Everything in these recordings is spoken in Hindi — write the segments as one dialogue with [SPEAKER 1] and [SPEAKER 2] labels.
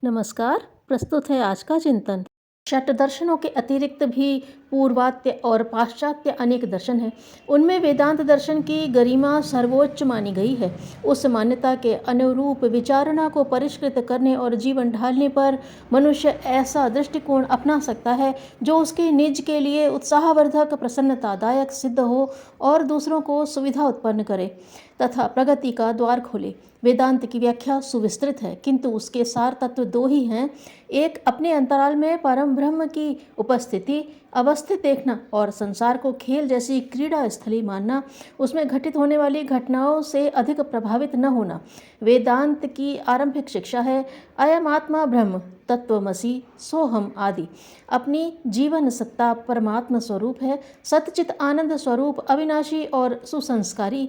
[SPEAKER 1] नमस्कार। प्रस्तुत है आज का चिंतन। षट दर्शनों के अतिरिक्त भी पूर्वात्य और पाश्चात्य अनेक दर्शन हैं। उनमें वेदांत दर्शन की गरिमा सर्वोच्च मानी गई है। उस मान्यता के अनुरूप विचारणा को परिष्कृत करने और जीवन ढालने पर मनुष्य ऐसा दृष्टिकोण अपना सकता है जो उसके निज के लिए उत्साहवर्धक, प्रसन्नतादायक सिद्ध हो और दूसरों को सुविधा उत्पन्न करे तथा प्रगति का द्वार खोले। वेदांत की व्याख्या सुविस्तृत है, किंतु उसके सार तत्व दो ही हैं। एक, अपने अंतराल में परम ब्रह्म की उपस्थिति अवस्थित देखना और संसार को खेल जैसी क्रीड़ा स्थली मानना, उसमें घटित होने वाली घटनाओं से अधिक प्रभावित न होना। वेदांत की आरंभिक शिक्षा है अयम आत्मा ब्रह्म, तत्वमसि, सोहम आदि। अपनी जीवन सत्ता परमात्मा स्वरूप है, सतचित आनंद स्वरूप, अविनाशी और सुसंस्कारी।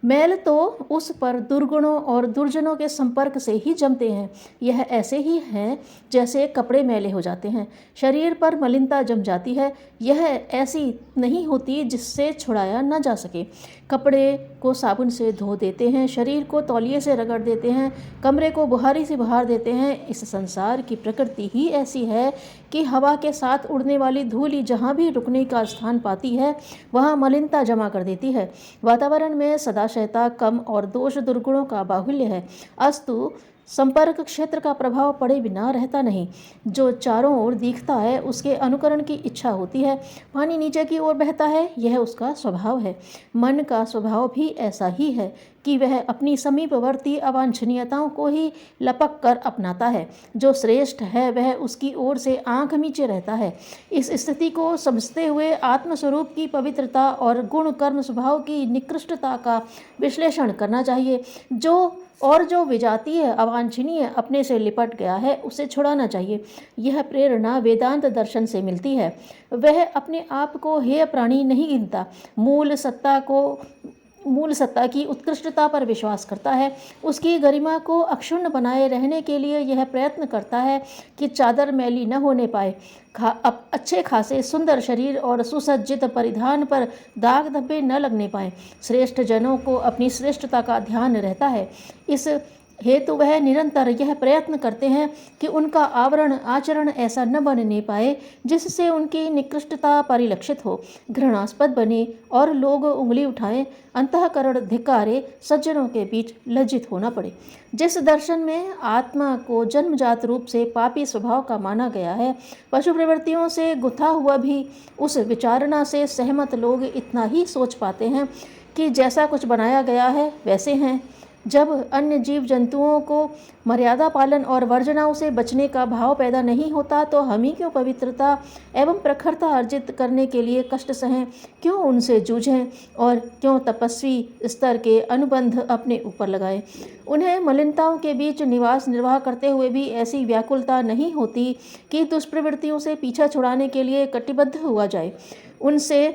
[SPEAKER 1] मैल तो उस पर दुर्गुणों और दुर्जनों के संपर्क से ही जमते हैं। यह ऐसे ही हैं जैसे कपड़े मैले हो जाते हैं, शरीर पर मलिनता जम जाती है। यह ऐसी नहीं होती जिससे छुड़ाया न जा सके। कपड़े को साबुन से धो देते हैं, शरीर को तौलिए से रगड़ देते हैं, कमरे को बुहारी से बहार देते हैं। इस संसार की प्रकृति ही ऐसी है कि हवा के साथ उड़ने वाली धूलि जहाँ भी रुकने का स्थान पाती है वहाँ मलिनता जमा कर देती है। वातावरण में सदाशयता कम और दोष दुर्गुणों का बाहुल्य है, अस्तु संपर्क क्षेत्र का प्रभाव पड़े बिना रहता नहीं। जो चारों ओर दिखता है उसके अनुकरण की इच्छा होती है। पानी नीचे की ओर बहता है, यह उसका स्वभाव है। मन का स्वभाव भी ऐसा ही है कि वह अपनी समीपवर्ती अवांछनीयताओं को ही लपक कर अपनाता है। जो श्रेष्ठ है वह उसकी ओर से आंख मीचे रहता है। इस स्थिति को समझते हुए आत्मस्वरूप की पवित्रता और गुण कर्म स्वभाव की निकृष्टता का विश्लेषण करना चाहिए। जो विजातीय अवांछनीय अपने से लिपट गया है उसे छुड़ाना चाहिए। यह प्रेरणा वेदांत दर्शन से मिलती है। वह अपने आप को हेय प्राणी नहीं गिनता, मूल सत्ता की उत्कृष्टता पर विश्वास करता है। उसकी गरिमा को अक्षुण्ण बनाए रहने के लिए यह प्रयत्न करता है कि चादर मैली न होने पाए, अच्छे खासे सुंदर शरीर और सुसज्जित परिधान पर दाग धब्बे न लगने पाए। श्रेष्ठ जनों को अपनी श्रेष्ठता का ध्यान रहता है। इस हेतु वह निरंतर यह प्रयत्न करते हैं कि उनका आवरण आचरण ऐसा न बनने पाए जिससे उनकी निकृष्टता परिलक्षित हो, घृणास्पद बने और लोग उंगली उठाएं, अंतःकरण धिक्कारे, सज्जनों के बीच लज्जित होना पड़े। जिस दर्शन में आत्मा को जन्मजात रूप से पापी स्वभाव का माना गया है, पशु प्रवृत्तियों से गुथा हुआ भी उस विचारणा से सहमत लोग इतना ही सोच पाते हैं कि जैसा कुछ बनाया गया है वैसे हैं। जब अन्य जीव जंतुओं को मर्यादा पालन और वर्जनाओं से बचने का भाव पैदा नहीं होता तो हम ही क्यों पवित्रता एवं प्रखरता अर्जित करने के लिए कष्ट सहें, क्यों उनसे जूझें और क्यों तपस्वी स्तर के अनुबंध अपने ऊपर लगाएं। उन्हें मलिनताओं के बीच निवास निर्वाह करते हुए भी ऐसी व्याकुलता नहीं होती कि दुष्प्रवृत्तियों से पीछा छुड़ाने के लिए कटिबद्ध हुआ जाए। उनसे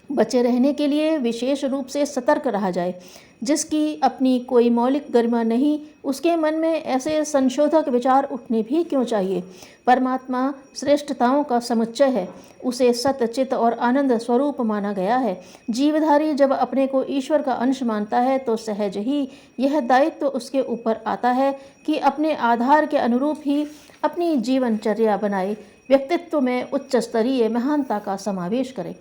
[SPEAKER 1] बचे रहने के लिए विशेष रूप से सतर्क रहा जाए। जिसकी अपनी कोई मौलिक गरिमा नहीं, उसके मन में ऐसे संशोधक विचार उठने भी क्यों चाहिए। परमात्मा श्रेष्ठताओं का समुच्चय है, उसे सतचित और आनंद स्वरूप माना गया है। जीवधारी जब अपने को ईश्वर का अंश मानता है तो सहज ही यह दायित्व उसके ऊपर आता है कि अपने आधार के अनुरूप ही अपनी जीवनचर्या बनाए, व्यक्तित्व में उच्च स्तरीय महानता का समावेश करे।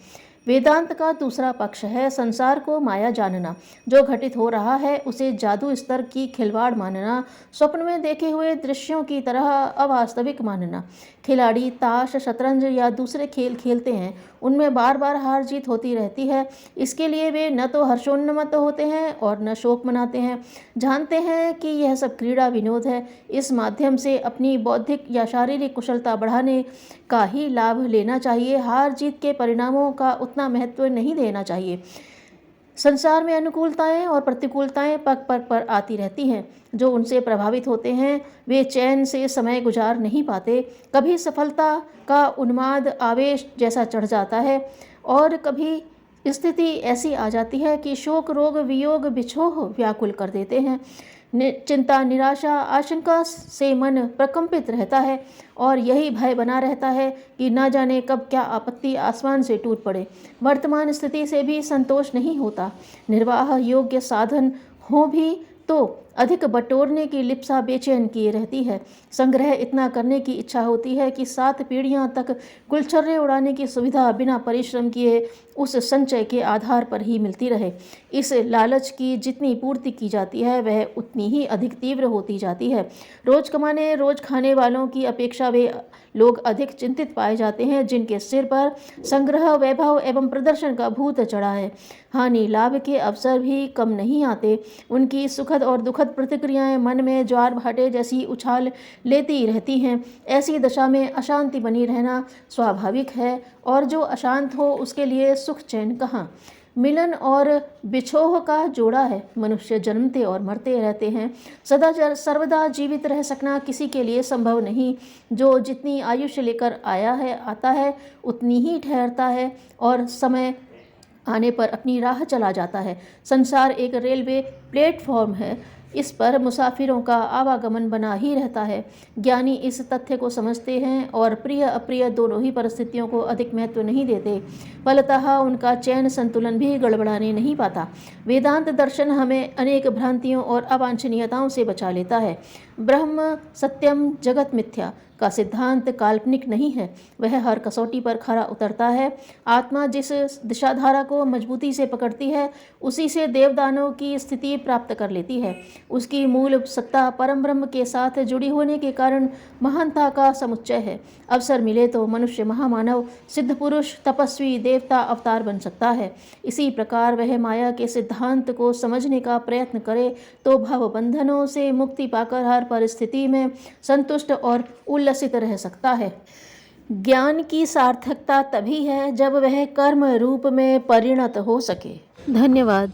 [SPEAKER 1] वेदांत का दूसरा पक्ष है संसार को माया जानना। जो घटित हो रहा है उसे जादू स्तर की खिलवाड़ मानना, स्वप्न में देखे हुए दृश्यों की तरह अवास्तविक मानना। खिलाड़ी ताश, शतरंज या दूसरे खेल खेलते हैं, उनमें बार बार हार जीत होती रहती है। इसके लिए वे न तो हर्षोन्मत्त होते हैं और न शोक मनाते हैं। जानते हैं कि यह सब क्रीड़ा विनोद है, इस माध्यम से अपनी बौद्धिक या शारीरिक कुशलता बढ़ाने का ही लाभ लेना चाहिए। हार जीत के परिणामों का उतना महत्व नहीं देना चाहिए। संसार में अनुकूलताएं और प्रतिकूलताएं पग पग पर आती रहती हैं। जो उनसे प्रभावित होते हैं वे चैन से समय गुजार नहीं पाते। कभी सफलता का उन्माद आवेश जैसा चढ़ जाता है और कभी स्थिति ऐसी आ जाती है कि शोक, रोग, वियोग, बिछोह व्याकुल कर देते हैं। चिंता, निराशा, आशंका से मन प्रकंपित रहता है और यही भय बना रहता है कि न जाने कब क्या आपत्ति आसमान से टूट पड़े। वर्तमान स्थिति से भी संतोष नहीं होता। निर्वाह योग्य साधन हो भी तो अधिक बटोरने की लिप्सा बेचैन किए रहती है। संग्रह इतना करने की इच्छा होती है कि 7 पीढ़ियां तक गुलछर्रे उड़ाने की सुविधा बिना परिश्रम किए उस संचय के आधार पर ही मिलती रहे। इस लालच की जितनी पूर्ति की जाती है वह उतनी ही अधिक तीव्र होती जाती है। रोज कमाने रोज खाने वालों की अपेक्षा वे लोग अधिक चिंतित पाए जाते हैं जिनके सिर पर संग्रह, वैभव एवं प्रदर्शन का भूत चढ़ा है। हानि लाभ के अवसर भी कम नहीं आते। उनकी सुखद और दुखद प्रतिक्रियाएं मन में ज्वार भाटे जैसी उछाल लेती रहती हैं। ऐसी दशा में अशांति बनी रहना स्वाभाविक है और जो अशांत हो उसके लिए सुख चैन कहाँ। मिलन और बिछोह का जोड़ा है। मनुष्य जन्मते और मरते रहते हैं। सदा सर्वदा जीवित रह सकना किसी के लिए संभव नहीं। जो जितनी आयुष्य लेकर आया है आता है उतनी ही ठहरता है और समय आने पर अपनी राह चला जाता है। संसार एक रेलवे प्लेटफॉर्म है। इस पर मुसाफिरों का आवागमन बना ही रहता है। ज्ञानी इस तथ्य को समझते हैं और प्रिय अप्रिय दोनों ही परिस्थितियों को अधिक महत्व नहीं देते। फलतः उनका चयन संतुलन भी गड़बड़ाने नहीं पाता। वेदांत दर्शन हमें अनेक भ्रांतियों और अवांछनीयताओं से बचा लेता है। ब्रह्म सत्यम जगत मिथ्या का सिद्धांत काल्पनिक नहीं है। वह हर कसौटी पर खरा उतरता है। आत्मा जिस दिशाधारा को मजबूती से पकड़ती है उसी से देवदानों की स्थिति प्राप्त कर लेती है। उसकी मूल सत्ता परम ब्रह्म के साथ जुड़ी होने के कारण महानता का समुच्चय है। अवसर मिले तो मनुष्य महामानव, सिद्ध पुरुष, तपस्वी, देवता अवतार बन सकता है। इसी प्रकार वह माया के सिद्धांत को समझने का प्रयत्न करे तो भव बंधनों से मुक्ति पाकर हर परिस्थिति में संतुष्ट और उल्लसित रह सकता है। ज्ञान की सार्थकता तभी है जब वह कर्म रूप में परिणत हो सके। धन्यवाद।